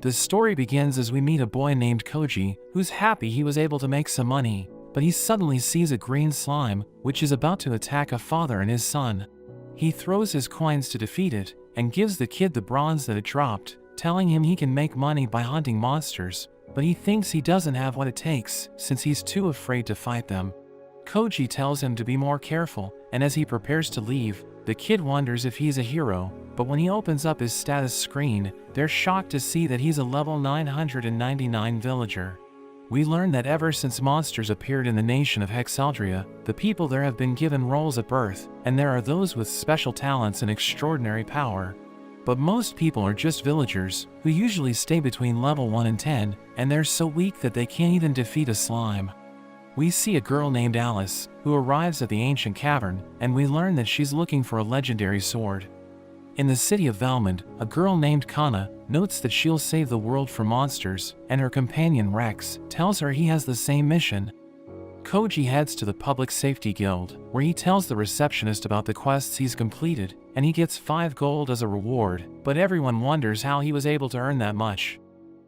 The story begins as we meet a boy named Koji, who's happy he was able to make some money, but he suddenly sees a green slime, which is about to attack a father and his son. He throws his coins to defeat it, and gives the kid the bronze that it dropped, telling him he can make money by hunting monsters, but he thinks he doesn't have what it takes, since he's too afraid to fight them. Koji tells him to be more careful, and as he prepares to leave, the kid wonders if he's a hero, but when he opens up his status screen, they're shocked to see that he's a level 999 villager. We learn that ever since monsters appeared in the nation of Hexaldria, the people there have been given roles at birth, and there are those with special talents and extraordinary power. But most people are just villagers, who usually stay between level 1 and 10, and they're so weak that they can't even defeat a slime. We see a girl named Alice, who arrives at the ancient cavern, and we learn that she's looking for a legendary sword. In the city of Valmond, a girl named Kana notes that she'll save the world from monsters, and her companion Rex tells her he has the same mission. Koji heads to the Public Safety Guild, where he tells the receptionist about the quests he's completed, and he gets 5 gold as a reward, but everyone wonders how he was able to earn that much.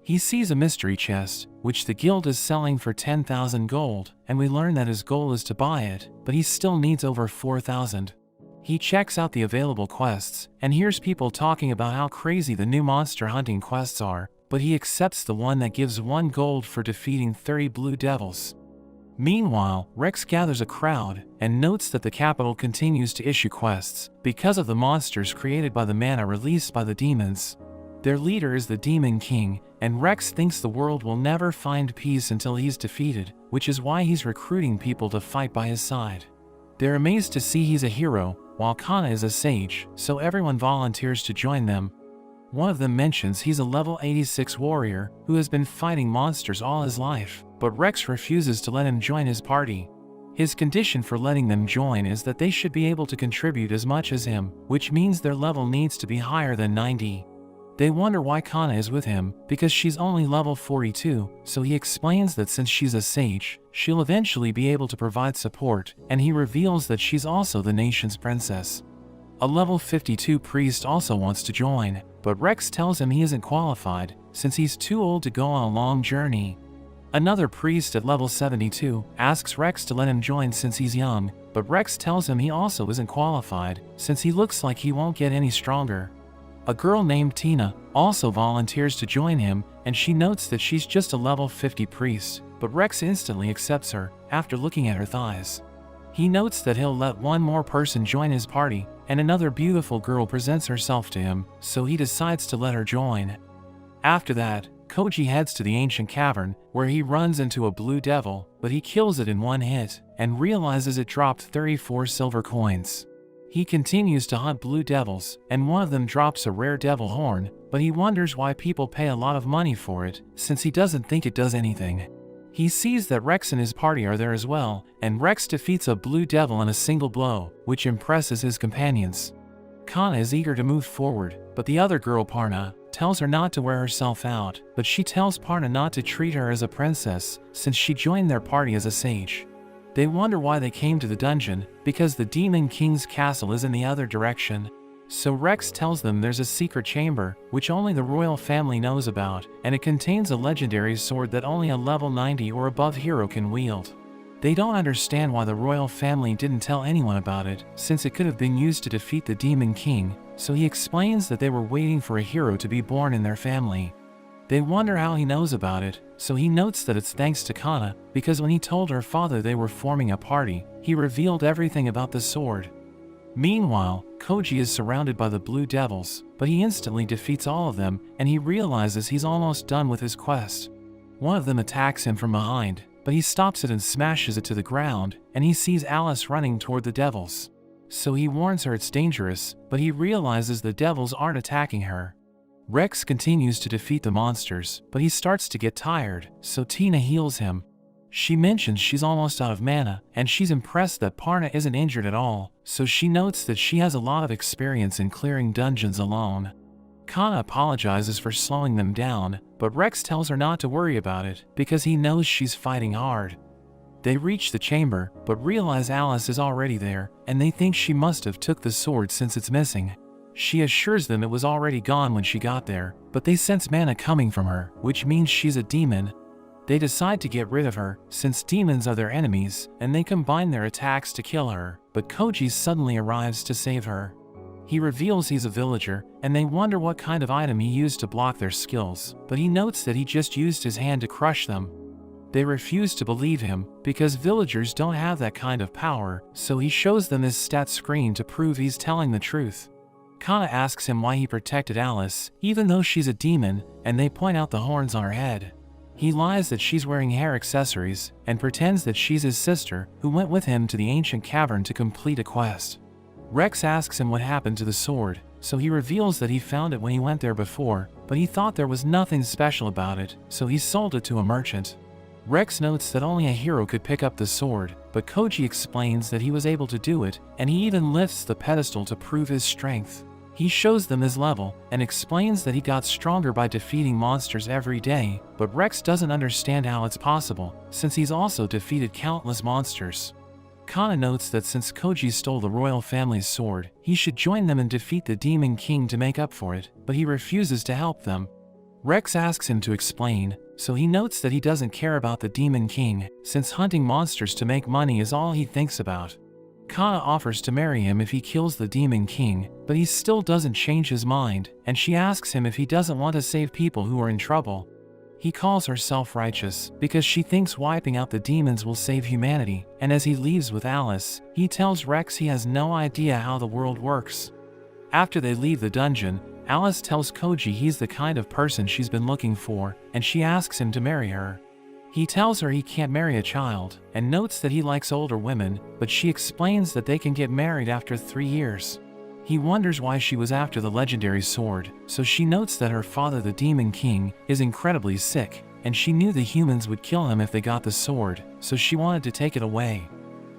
He sees a mystery chest, which the guild is selling for 10,000 gold, and we learn that his goal is to buy it, but he still needs over 4,000. He checks out the available quests, and hears people talking about how crazy the new monster hunting quests are, but he accepts the one that gives 1 gold for defeating 30 blue devils. Meanwhile, Rex gathers a crowd, and notes that the capital continues to issue quests, because of the monsters created by the mana released by the demons. Their leader is the Demon King, and Rex thinks the world will never find peace until he's defeated, which is why he's recruiting people to fight by his side. They're amazed to see he's a hero, while Kana is a sage, so everyone volunteers to join them. One of them mentions he's a level 86 warrior who has been fighting monsters all his life, but Rex refuses to let him join his party. His condition for letting them join is that they should be able to contribute as much as him, which means their level needs to be higher than 90. They wonder why Kana is with him, because she's only level 42, so he explains that since she's a sage, she'll eventually be able to provide support, and he reveals that she's also the nation's princess. A level 52 priest also wants to join, but Rex tells him he isn't qualified, since he's too old to go on a long journey. Another priest at level 72 asks Rex to let him join since he's young, but Rex tells him he also isn't qualified, since he looks like he won't get any stronger. A girl named Tina also volunteers to join him, and she notes that she's just a level 50 priest, but Rex instantly accepts her, after looking at her thighs. He notes that he'll let one more person join his party, and another beautiful girl presents herself to him, so he decides to let her join. After that, Koji heads to the ancient cavern, where he runs into a blue devil, but he kills it in 1 hit, and realizes it dropped 34 silver coins. He continues to hunt blue devils, and one of them drops a rare devil horn, but he wonders why people pay a lot of money for it, since he doesn't think it does anything. He sees that Rex and his party are there as well, and Rex defeats a blue devil in a single blow, which impresses his companions. Kana is eager to move forward, but the other girl, Parna, tells her not to wear herself out, but she tells Parna not to treat her as a princess, since she joined their party as a sage. They wonder why they came to the dungeon, because the Demon King's castle is in the other direction. So Rex tells them there's a secret chamber, which only the royal family knows about, and it contains a legendary sword that only a level 90 or above hero can wield. They don't understand why the royal family didn't tell anyone about it, since it could have been used to defeat the Demon King, so he explains that they were waiting for a hero to be born in their family. They wonder how he knows about it, so he notes that it's thanks to Kana, because when he told her father they were forming a party, he revealed everything about the sword. Meanwhile, Koji is surrounded by the blue devils, but he instantly defeats all of them, and he realizes he's almost done with his quest. One of them attacks him from behind, but he stops it and smashes it to the ground, and he sees Alice running toward the devils. So he warns her it's dangerous, but he realizes the devils aren't attacking her. Rex continues to defeat the monsters, but he starts to get tired, so Tina heals him. She mentions she's almost out of mana, and she's impressed that Parna isn't injured at all, so she notes that she has a lot of experience in clearing dungeons alone. Kana apologizes for slowing them down, but Rex tells her not to worry about it, because he knows she's fighting hard. They reach the chamber, but realize Alice is already there, and they think she must have took the sword since it's missing. She assures them it was already gone when she got there, but they sense mana coming from her, which means she's a demon. They decide to get rid of her, since demons are their enemies, and they combine their attacks to kill her, but Koji suddenly arrives to save her. He reveals he's a villager, and they wonder what kind of item he used to block their skills, but he notes that he just used his hand to crush them. They refuse to believe him, because villagers don't have that kind of power, so he shows them his stat screen to prove he's telling the truth. Kana asks him why he protected Alice, even though she's a demon, and they point out the horns on her head. He lies that she's wearing hair accessories, and pretends that she's his sister, who went with him to the ancient cavern to complete a quest. Rex asks him what happened to the sword, so he reveals that he found it when he went there before, but he thought there was nothing special about it, so he sold it to a merchant. Rex notes that only a hero could pick up the sword, but Koji explains that he was able to do it, and he even lifts the pedestal to prove his strength. He shows them his level, and explains that he got stronger by defeating monsters every day, but Rex doesn't understand how it's possible, since he's also defeated countless monsters. Kana notes that since Koji stole the royal family's sword, he should join them and defeat the Demon King to make up for it, but he refuses to help them. Rex asks him to explain, so he notes that he doesn't care about the Demon King, since hunting monsters to make money is all he thinks about. Kana offers to marry him if he kills the Demon King, but he still doesn't change his mind, and she asks him if he doesn't want to save people who are in trouble. He calls her self-righteous, because she thinks wiping out the demons will save humanity, and as he leaves with Alice, he tells Rex he has no idea how the world works. After they leave the dungeon, Alice tells Koji he's the kind of person she's been looking for, and she asks him to marry her. He tells her he can't marry a child, and notes that he likes older women, but she explains that they can get married after 3 years. He wonders why she was after the legendary sword, so she notes that her father, the Demon King, is incredibly sick, and she knew the humans would kill him if they got the sword, so she wanted to take it away.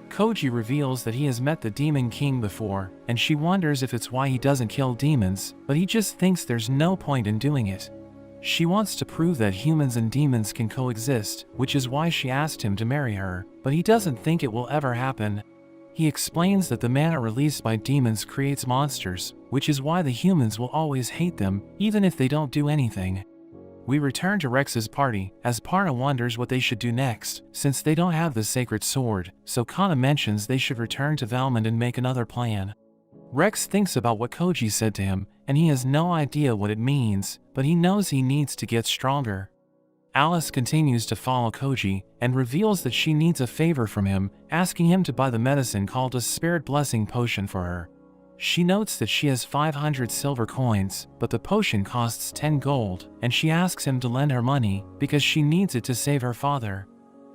Koji reveals that he has met the Demon King before, and she wonders if it's why he doesn't kill demons, but he just thinks there's no point in doing it. She wants to prove that humans and demons can coexist, which is why she asked him to marry her, but he doesn't think it will ever happen. He explains that the mana released by demons creates monsters, which is why the humans will always hate them, even if they don't do anything. We return to Rex's party, as Parna wonders what they should do next, since they don't have the sacred sword, so Kana mentions they should return to Valmond and make another plan. Rex thinks about what Koji said to him, and he has no idea what it means, but he knows he needs to get stronger. Alice continues to follow Koji, and reveals that she needs a favor from him, asking him to buy the medicine called a Spirit Blessing Potion for her. She notes that she has 500 silver coins, but the potion costs 10 gold, and she asks him to lend her money, because she needs it to save her father.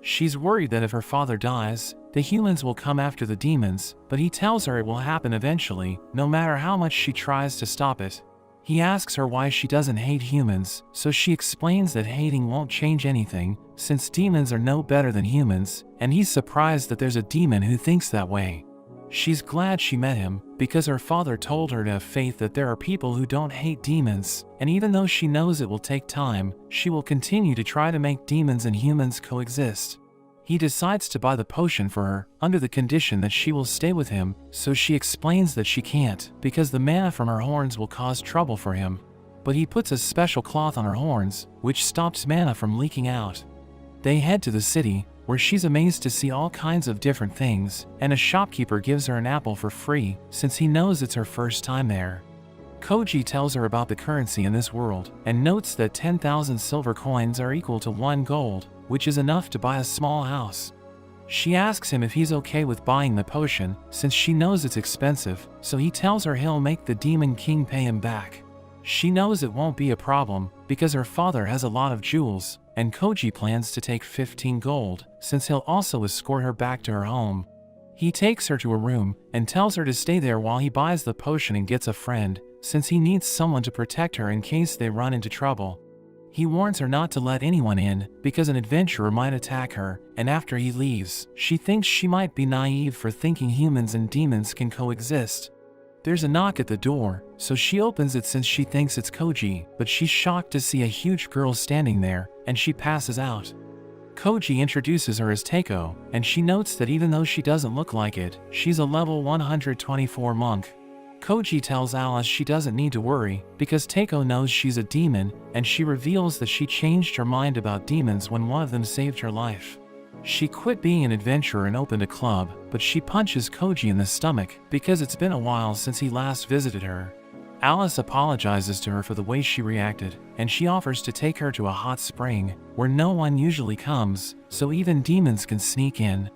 She's worried that if her father dies, the humans will come after the demons, but he tells her it will happen eventually, no matter how much she tries to stop it. He asks her why she doesn't hate humans, so she explains that hating won't change anything, since demons are no better than humans, and he's surprised that there's a demon who thinks that way. She's glad she met him, because her father told her to have faith that there are people who don't hate demons, and even though she knows it will take time, she will continue to try to make demons and humans coexist. He decides to buy the potion for her, under the condition that she will stay with him, so she explains that she can't, because the mana from her horns will cause trouble for him. But he puts a special cloth on her horns, which stops mana from leaking out. They head to the city, where she's amazed to see all kinds of different things, and a shopkeeper gives her an apple for free, since he knows it's her first time there. Koji tells her about the currency in this world, and notes that 10,000 silver coins are equal to 1 gold, which is enough to buy a small house. She asks him if he's okay with buying the potion, since she knows it's expensive, so he tells her he'll make the Demon King pay him back. She knows it won't be a problem, because her father has a lot of jewels, and Koji plans to take 15 gold, since he'll also escort her back to her home. He takes her to a room, and tells her to stay there while he buys the potion and gets a friend, since he needs someone to protect her in case they run into trouble. He warns her not to let anyone in, because an adventurer might attack her, and after he leaves, she thinks she might be naive for thinking humans and demons can coexist. There's a knock at the door, so she opens it since she thinks it's Koji, but she's shocked to see a huge girl standing there, and she passes out. Koji introduces her as Teiko, and she notes that even though she doesn't look like it, she's a level 124 monk. Koji tells Alice she doesn't need to worry because Takeo knows she's a demon, and she reveals that she changed her mind about demons when one of them saved her life. She quit being an adventurer and opened a club, but she punches Koji in the stomach because it's been a while since he last visited her. Alice apologizes to her for the way she reacted, and she offers to take her to a hot spring where no one usually comes, so even demons can sneak in.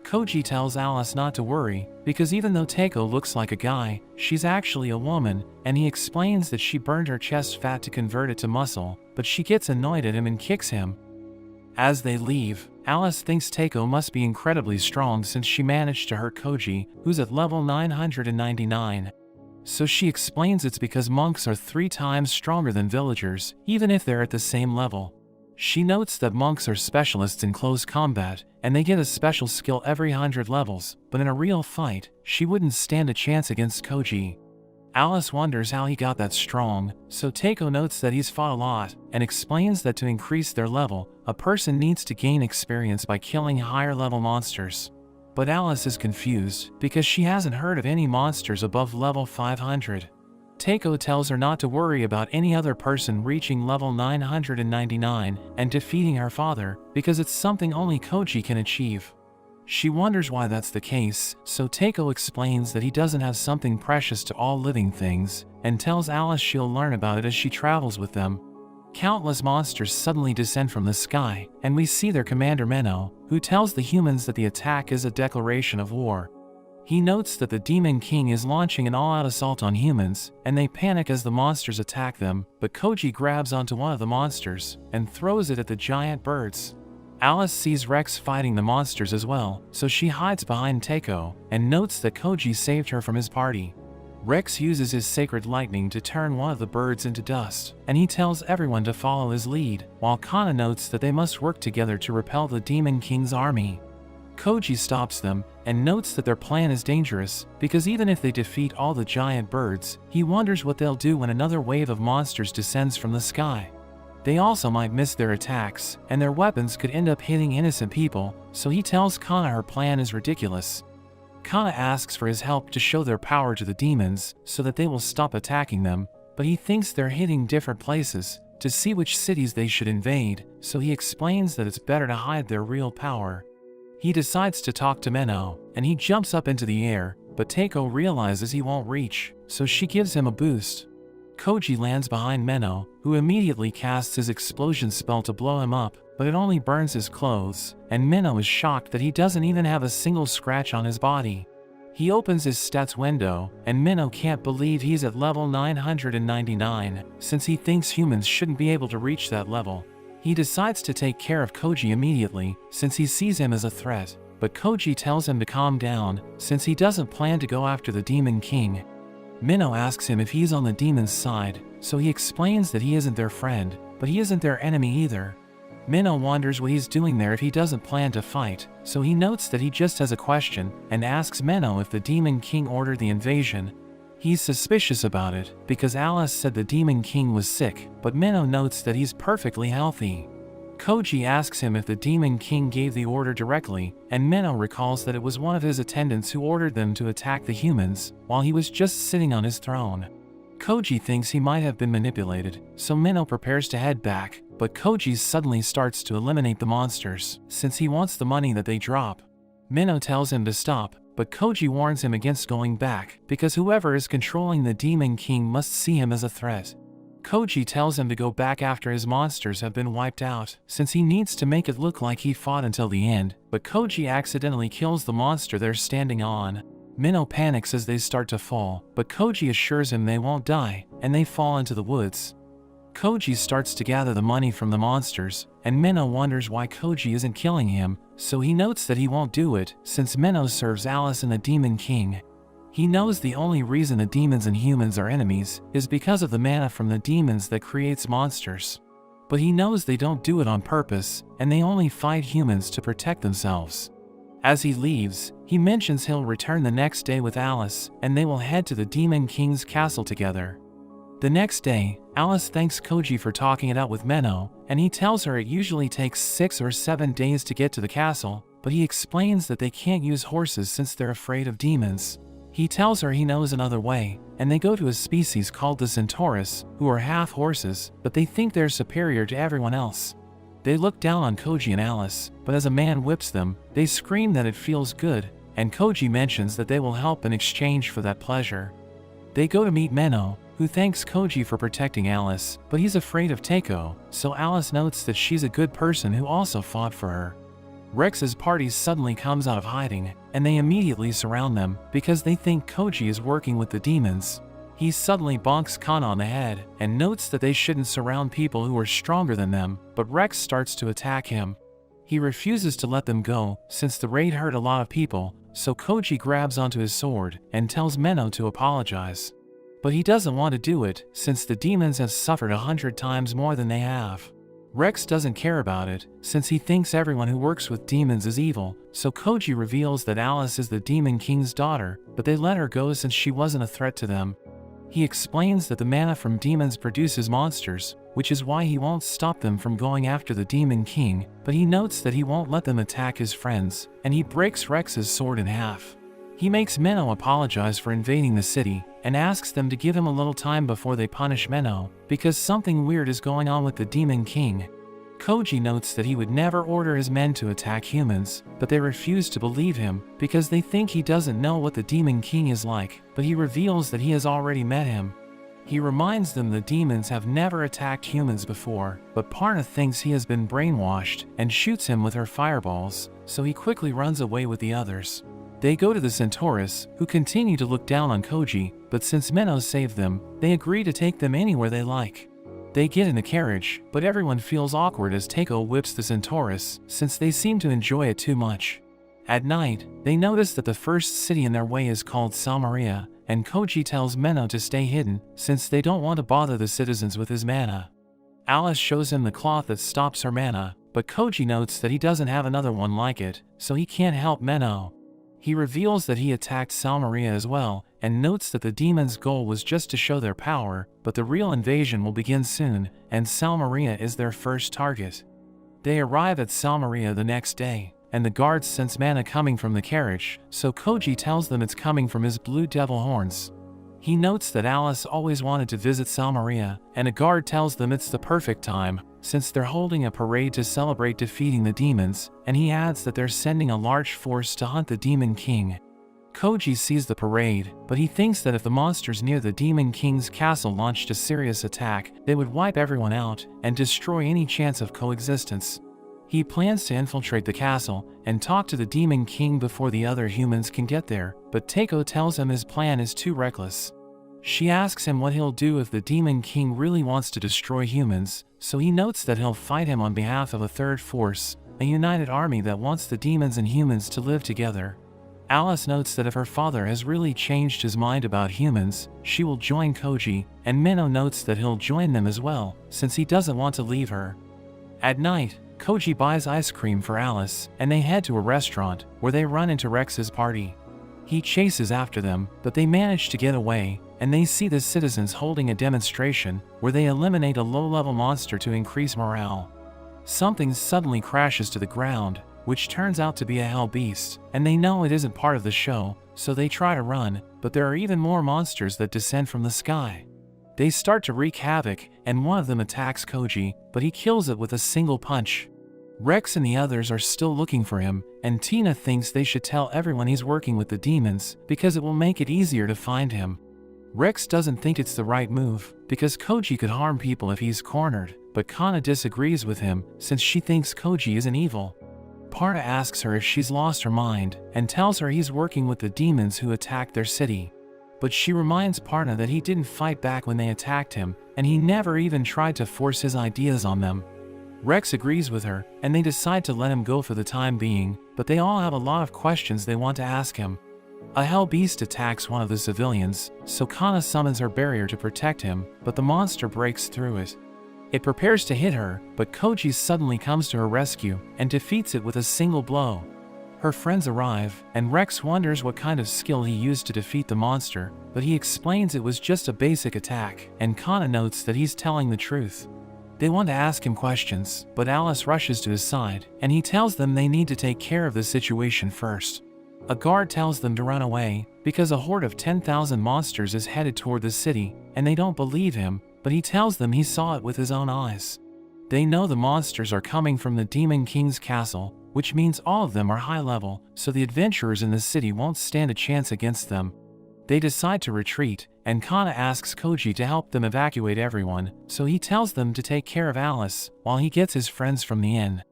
Koji tells Alice not to worry, because even though Takeo looks like a guy, she's actually a woman, and he explains that she burned her chest fat to convert it to muscle, but she gets annoyed at him and kicks him. As they leave, Alice thinks Takeo must be incredibly strong since she managed to hurt Koji, who's at level 999. So she explains it's because monks are 3 times stronger than villagers, even if they're at the same level. She notes that monks are specialists in close combat, and they get a special skill every 100 levels, but in a real fight, she wouldn't stand a chance against Koji. Alice wonders how he got that strong, so Takeo notes that he's fought a lot, and explains that to increase their level, a person needs to gain experience by killing higher level monsters. But Alice is confused, because she hasn't heard of any monsters above level 500. Takeo tells her not to worry about any other person reaching level 999 and defeating her father, because it's something only Koji can achieve. She wonders why that's the case, so Takeo explains that he doesn't have something precious to all living things, and tells Alice she'll learn about it as she travels with them. Countless monsters suddenly descend from the sky, and we see their commander Menno, who tells the humans that the attack is a declaration of war. He notes that the Demon King is launching an all-out assault on humans, and they panic as the monsters attack them, but Koji grabs onto one of the monsters and throws it at the giant birds. Alice sees Rex fighting the monsters as well, so she hides behind Takeo and notes that Koji saved her from his party. Rex uses his sacred lightning to turn one of the birds into dust, and he tells everyone to follow his lead, while Kana notes that they must work together to repel the Demon King's army. Koji stops them and notes that their plan is dangerous, because even if they defeat all the giant birds, he wonders what they'll do when another wave of monsters descends from the sky. They also might miss their attacks, and their weapons could end up hitting innocent people, so he tells Kana her plan is ridiculous. Kana asks for his help to show their power to the demons so that they will stop attacking them, but he thinks they're hitting different places to see which cities they should invade, so he explains that it's better to hide their real power. He decides to talk to Menno, and he jumps up into the air, but Takeo realizes he won't reach, so she gives him a boost. Koji lands behind Menno, who immediately casts his explosion spell to blow him up, but it only burns his clothes, and Menno is shocked that he doesn't even have a single scratch on his body. He opens his stats window, and Menno can't believe he's at level 999, since he thinks humans shouldn't be able to reach that level. He decides to take care of Koji immediately, since he sees him as a threat, but Koji tells him to calm down, since he doesn't plan to go after the Demon King. Menno asks him if he's on the demon's side, so he explains that he isn't their friend, but he isn't their enemy either. Menno wonders what he's doing there if he doesn't plan to fight, so he notes that he just has a question and asks Menno if the Demon King ordered the invasion. He's suspicious about it because Alice said the Demon King was sick, but Menno notes that he's perfectly healthy. Koji asks him if the Demon King gave the order directly, and Menno recalls that it was one of his attendants who ordered them to attack the humans while he was just sitting on his throne. Koji thinks he might have been manipulated, so Menno prepares to head back, but Koji suddenly starts to eliminate the monsters, since he wants the money that they drop. Menno tells him to stop, but Koji warns him against going back, because whoever is controlling the Demon King must see him as a threat. Koji tells him to go back after his monsters have been wiped out, since he needs to make it look like he fought until the end, but Koji accidentally kills the monster they're standing on. Menno panics as they start to fall, but Koji assures him they won't die, and they fall into the woods. Koji starts to gather the money from the monsters, and Menno wonders why Koji isn't killing him, so he notes that he won't do it, since Menno serves Alice and the Demon King. He knows the only reason the demons and humans are enemies is because of the mana from the demons that creates monsters. But he knows they don't do it on purpose, and they only fight humans to protect themselves. As he leaves, he mentions he'll return the next day with Alice, and they will head to the Demon King's castle together. The next day, Alice thanks Koji for talking it out with Menno, and he tells her it usually takes 6 or 7 days to get to the castle, but he explains that they can't use horses since they're afraid of demons. He tells her he knows another way, and they go to a species called the Centaurus, who are half horses, but they think they're superior to everyone else. They look down on Koji and Alice, but as a man whips them, they scream that it feels good, and Koji mentions that they will help in exchange for that pleasure. They go to meet Menno, who thanks Koji for protecting Alice, but he's afraid of Teiko, so Alice notes that she's a good person who also fought for her. Rex's party suddenly comes out of hiding, and they immediately surround them because they think Koji is working with the demons. He suddenly bonks Kana on the head and notes that they shouldn't surround people who are stronger than them, but Rex starts to attack him. He refuses to let them go since the raid hurt a lot of people, so Koji grabs onto his sword and tells Menno to apologize. But he doesn't want to do it since the demons have suffered 100 times more than they have. Rex doesn't care about it, since he thinks everyone who works with demons is evil, so Koji reveals that Alice is the Demon King's daughter, but they let her go since she wasn't a threat to them. He explains that the mana from demons produces monsters, which is why he won't stop them from going after the Demon King, but he notes that he won't let them attack his friends, and he breaks Rex's sword in half. He makes Menno apologize for invading the city, and asks them to give him a little time before they punish Menno, because something weird is going on with the Demon King. Koji notes that he would never order his men to attack humans, but they refuse to believe him, because they think he doesn't know what the Demon King is like, but he reveals that he has already met him. He reminds them the demons have never attacked humans before, but Parna thinks he has been brainwashed, and shoots him with her fireballs, so he quickly runs away with the others. They go to the Centaurus, who continue to look down on Koji, but since Menno saved them, they agree to take them anywhere they like. They get in a carriage, but everyone feels awkward as Teiko whips the Centaurus, since they seem to enjoy it too much. At night, they notice that the first city in their way is called Salmaria, and Koji tells Menno to stay hidden, since they don't want to bother the citizens with his mana. Alice shows him the cloth that stops her mana, but Koji notes that he doesn't have another one like it, so he can't help Menno. He reveals that he attacked Salmaria as well, and notes that the demons' goal was just to show their power, but the real invasion will begin soon, and Salmaria is their first target. They arrive at Salmaria the next day, and the guards sense mana coming from the carriage, so Koji tells them it's coming from his blue devil horns. He notes that Alice always wanted to visit Salmaria, and a guard tells them it's the perfect time, since they're holding a parade to celebrate defeating the demons, and he adds that they're sending a large force to hunt the Demon King. Koji sees the parade, but he thinks that if the monsters near the Demon King's castle launched a serious attack, they would wipe everyone out and destroy any chance of coexistence. He plans to infiltrate the castle and talk to the Demon King before the other humans can get there, but Teiko tells him his plan is too reckless. She asks him what he'll do if the Demon King really wants to destroy humans, so he notes that he'll fight him on behalf of a third force, a united army that wants the demons and humans to live together. Alice notes that if her father has really changed his mind about humans, she will join Koji, and Menno notes that he'll join them as well, since he doesn't want to leave her. At night, Koji buys ice cream for Alice, and they head to a restaurant, where they run into Rex's party. He chases after them, but they manage to get away, and they see the citizens holding a demonstration, where they eliminate a low-level monster to increase morale. Something suddenly crashes to the ground, which turns out to be a hell beast, and they know it isn't part of the show, so they try to run, but there are even more monsters that descend from the sky. They start to wreak havoc, and one of them attacks Koji, but he kills it with a single punch. Rex and the others are still looking for him, and Tina thinks they should tell everyone he's working with the demons, because it will make it easier to find him. Rex doesn't think it's the right move, because Koji could harm people if he's cornered, but Kana disagrees with him, since she thinks Koji isn't evil. Parna asks her if she's lost her mind, and tells her he's working with the demons who attacked their city. But she reminds Parna that he didn't fight back when they attacked him, and he never even tried to force his ideas on them. Rex agrees with her, and they decide to let him go for the time being, but they all have a lot of questions they want to ask him. A hell beast attacks one of the civilians, so Kana summons her barrier to protect him, but the monster breaks through it. It prepares to hit her, but Koji suddenly comes to her rescue and defeats it with a single blow. Her friends arrive, and Rex wonders what kind of skill he used to defeat the monster, but he explains it was just a basic attack, and Kana notes that he's telling the truth. They want to ask him questions, but Alice rushes to his side, and he tells them they need to take care of the situation first. A guard tells them to run away, because a horde of 10,000 monsters is headed toward the city, and they don't believe him, but he tells them he saw it with his own eyes. They know the monsters are coming from the Demon King's castle, which means all of them are high level, so the adventurers in the city won't stand a chance against them. They decide to retreat, and Kana asks Koji to help them evacuate everyone, so he tells them to take care of Alice, while he gets his friends from the inn.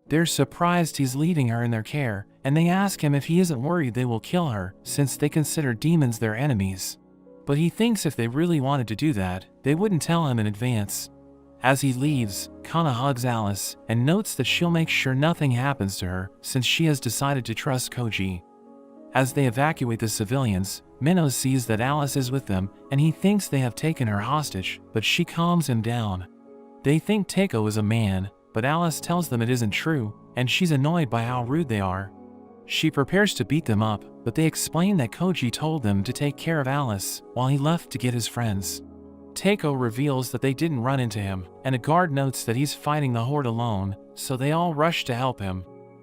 They're surprised he's leaving her in their care, and they ask him if he isn't worried they will kill her, since they consider demons their enemies. But he thinks if they really wanted to do that, they wouldn't tell him in advance. As he leaves, Kana hugs Alice, and notes that she'll make sure nothing happens to her, since she has decided to trust Koji. As they evacuate the civilians, Minnow sees that Alice is with them, and he thinks they have taken her hostage, but she calms him down. They think Takeo is a man, but Alice tells them it isn't true, and she's annoyed by how rude they are. She prepares to beat them up, but they explain that Koji told them to take care of Alice, while he left to get his friends. Takeo reveals that they didn't run into him, and a guard notes that he's fighting the horde alone, so they all rush to help him.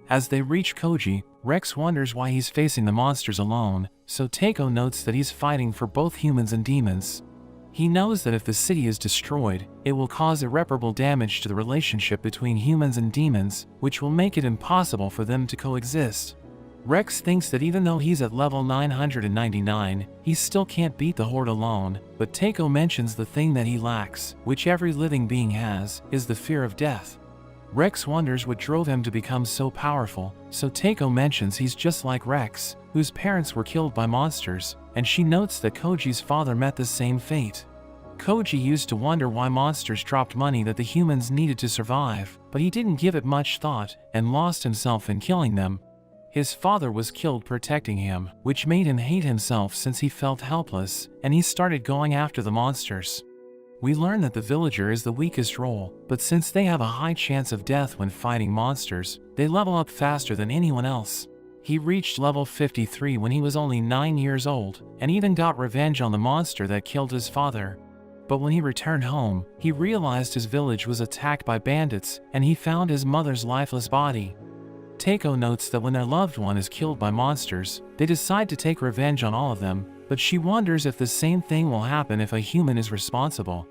As they reach Koji, Rex wonders why he's facing the monsters alone, so Takeo notes that he's fighting for both humans and demons. He knows that if the city is destroyed, it will cause irreparable damage to the relationship between humans and demons, which will make it impossible for them to coexist. Rex thinks that even though he's at level 999, he still can't beat the horde alone, but Takeo mentions the thing that he lacks, which every living being has, is the fear of death. Rex wonders what drove him to become so powerful, so Takeo mentions he's just like Rex, whose parents were killed by monsters, and she notes that Koji's father met the same fate. Koji used to wonder why monsters dropped money that the humans needed to survive, but he didn't give it much thought, and lost himself in killing them. His father was killed protecting him, which made him hate himself since he felt helpless, and he started going after the monsters. We learn that the villager is the weakest role, but since they have a high chance of death when fighting monsters, they level up faster than anyone else. He reached level 53 when he was only 9 years old, and even got revenge on the monster that killed his father. But when he returned home, he realized his village was attacked by bandits, and he found his mother's lifeless body. Takeo notes that when their loved one is killed by monsters, they decide to take revenge on all of them, but she wonders if the same thing will happen if a human is responsible.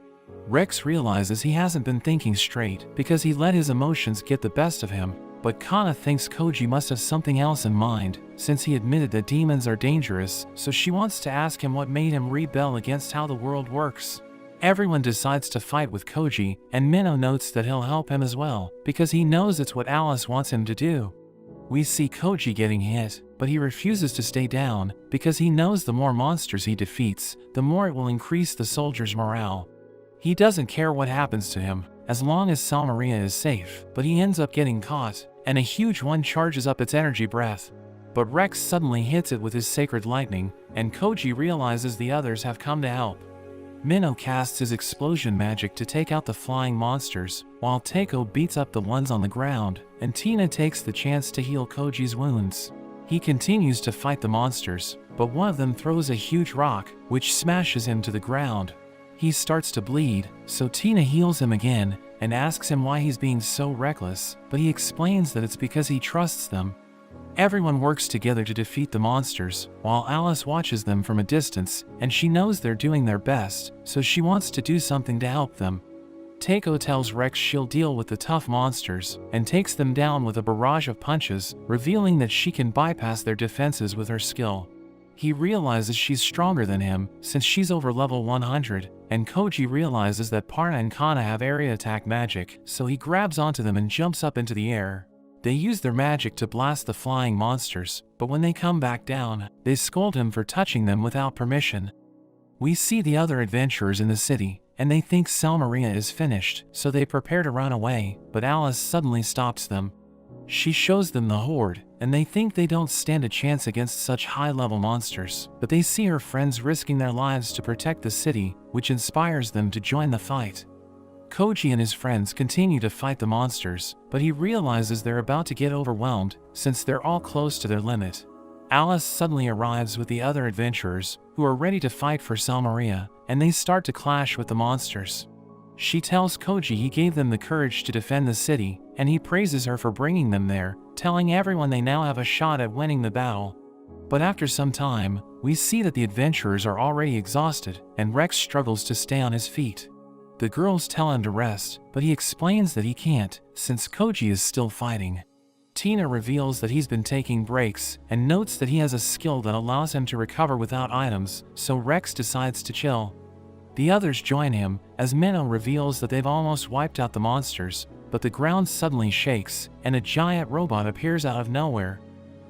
Rex realizes he hasn't been thinking straight because he let his emotions get the best of him, but Kana thinks Koji must have something else in mind, since he admitted that demons are dangerous, so she wants to ask him what made him rebel against how the world works. Everyone decides to fight with Koji, and Minnow notes that he'll help him as well, because he knows it's what Alice wants him to do. We see Koji getting hit, but he refuses to stay down, because he knows the more monsters he defeats, the more it will increase the soldiers' morale. He doesn't care what happens to him, as long as Salmaria is safe, but he ends up getting caught, and a huge one charges up its energy breath. But Rex suddenly hits it with his sacred lightning, and Koji realizes the others have come to help. Minnow casts his explosion magic to take out the flying monsters, while Takeo beats up the ones on the ground, and Tina takes the chance to heal Koji's wounds. He continues to fight the monsters, but one of them throws a huge rock, which smashes him to the ground. He starts to bleed, so Tina heals him again, and asks him why he's being so reckless, but he explains that it's because he trusts them. Everyone works together to defeat the monsters, while Alice watches them from a distance, and she knows they're doing their best, so she wants to do something to help them. Takeo tells Rex she'll deal with the tough monsters, and takes them down with a barrage of punches, revealing that she can bypass their defenses with her skill. He realizes she's stronger than him, since she's over level 100, and Koji realizes that Parna and Kana have area attack magic, so he grabs onto them and jumps up into the air. They use their magic to blast the flying monsters, but when they come back down, they scold him for touching them without permission. We see the other adventurers in the city, and they think Salmaria is finished, so they prepare to run away, but Alice suddenly stops them. She shows them the horde, and they think they don't stand a chance against such high-level monsters, but they see her friends risking their lives to protect the city, which inspires them to join the fight. Koji and his friends continue to fight the monsters, but he realizes they're about to get overwhelmed, since they're all close to their limit. Alice suddenly arrives with the other adventurers, who are ready to fight for Salmaria, and they start to clash with the monsters. She tells Koji he gave them the courage to defend the city, and he praises her for bringing them there, telling everyone they now have a shot at winning the battle. But after some time, we see that the adventurers are already exhausted, and Rex struggles to stay on his feet. The girls tell him to rest, but he explains that he can't, since Koji is still fighting. Tina reveals that he's been taking breaks, and notes that he has a skill that allows him to recover without items, so Rex decides to chill. The others join him, as Minnow reveals that they've almost wiped out the monsters, but the ground suddenly shakes, and a giant robot appears out of nowhere.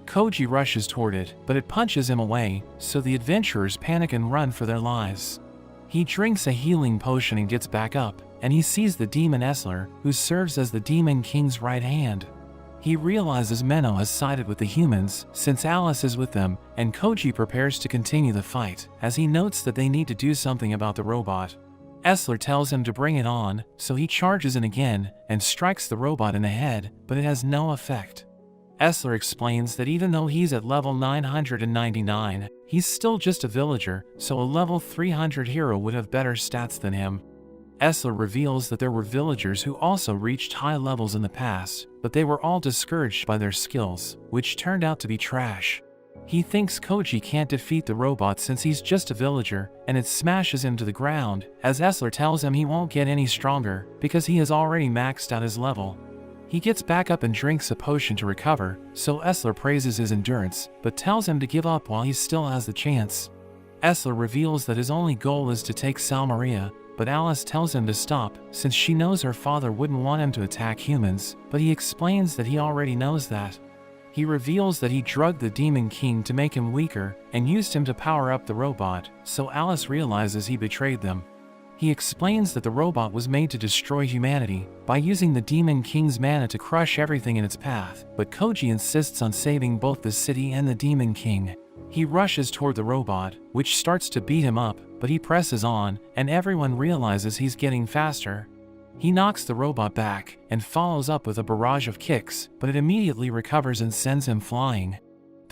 Koji rushes toward it, but it punches him away, so the adventurers panic and run for their lives. He drinks a healing potion and gets back up, and he sees the demon Essler, who serves as the Demon King's right hand. He realizes Minnow has sided with the humans, since Alice is with them, and Koji prepares to continue the fight, as he notes that they need to do something about the robot. Essler tells him to bring it on, so he charges in again, and strikes the robot in the head, but it has no effect. Essler explains that even though he's at level 999, he's still just a villager, so a level 300 hero would have better stats than him. Essler reveals that there were villagers who also reached high levels in the past, but they were all discouraged by their skills, which turned out to be trash. He thinks Koji can't defeat the robot since he's just a villager, and it smashes him to the ground, as Essler tells him he won't get any stronger, because he has already maxed out his level. He gets back up and drinks a potion to recover, so Essler praises his endurance, but tells him to give up while he still has the chance. Essler reveals that his only goal is to take Salmaria, but Alice tells him to stop, since she knows her father wouldn't want him to attack humans, but he explains that he already knows that. He reveals that he drugged the Demon King to make him weaker, and used him to power up the robot, so Alice realizes he betrayed them. He explains that the robot was made to destroy humanity, by using the Demon King's mana to crush everything in its path, but Koji insists on saving both the city and the Demon King. He rushes toward the robot, which starts to beat him up, but he presses on, and everyone realizes he's getting faster. He knocks the robot back, and follows up with a barrage of kicks, but it immediately recovers and sends him flying.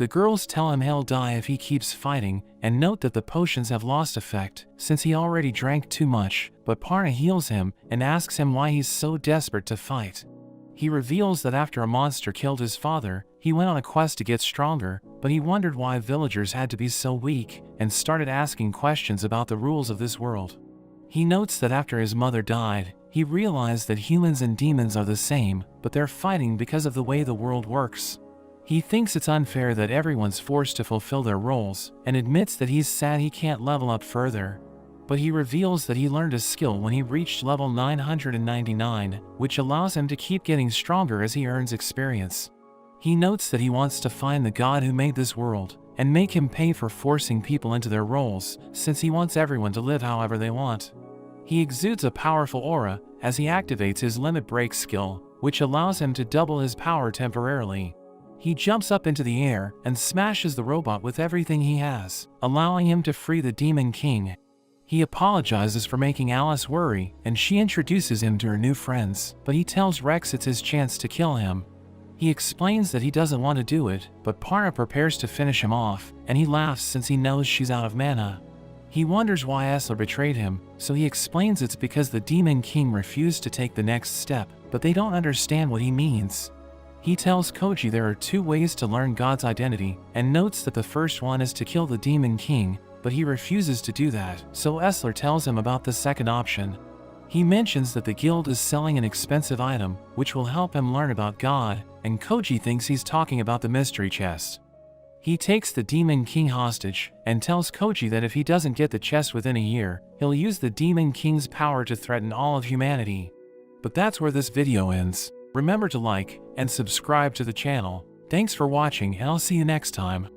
The girls tell him he'll die if he keeps fighting, and note that the potions have lost effect, since he already drank too much, but Parna heals him, and asks him why he's so desperate to fight. He reveals that after a monster killed his father, he went on a quest to get stronger, but he wondered why villagers had to be so weak, and started asking questions about the rules of this world. He notes that after his mother died, he realized that humans and demons are the same, but they're fighting because of the way the world works. He thinks it's unfair that everyone's forced to fulfill their roles, and admits that he's sad he can't level up further. But he reveals that he learned a skill when he reached level 999, which allows him to keep getting stronger as he earns experience. He notes that he wants to find the god who made this world, and make him pay for forcing people into their roles, since he wants everyone to live however they want. He exudes a powerful aura, as he activates his limit break skill, which allows him to double his power temporarily. He jumps up into the air, and smashes the robot with everything he has, allowing him to free the Demon King. He apologizes for making Alice worry, and she introduces him to her new friends, but he tells Rex it's his chance to kill him. He explains that he doesn't want to do it, but Parna prepares to finish him off, and he laughs since he knows she's out of mana. He wonders why Essler betrayed him, so he explains it's because the Demon King refused to take the next step, but they don't understand what he means. He tells Koji there are two ways to learn God's identity, and notes that the first one is to kill the Demon King, but he refuses to do that, so Essler tells him about the second option. He mentions that the guild is selling an expensive item, which will help him learn about God, and Koji thinks he's talking about the mystery chest. He takes the Demon King hostage, and tells Koji that if he doesn't get the chest within a year, he'll use the Demon King's power to threaten all of humanity. But that's where this video ends. Remember to like and subscribe to the channel. Thanks for watching, and I'll see you next time.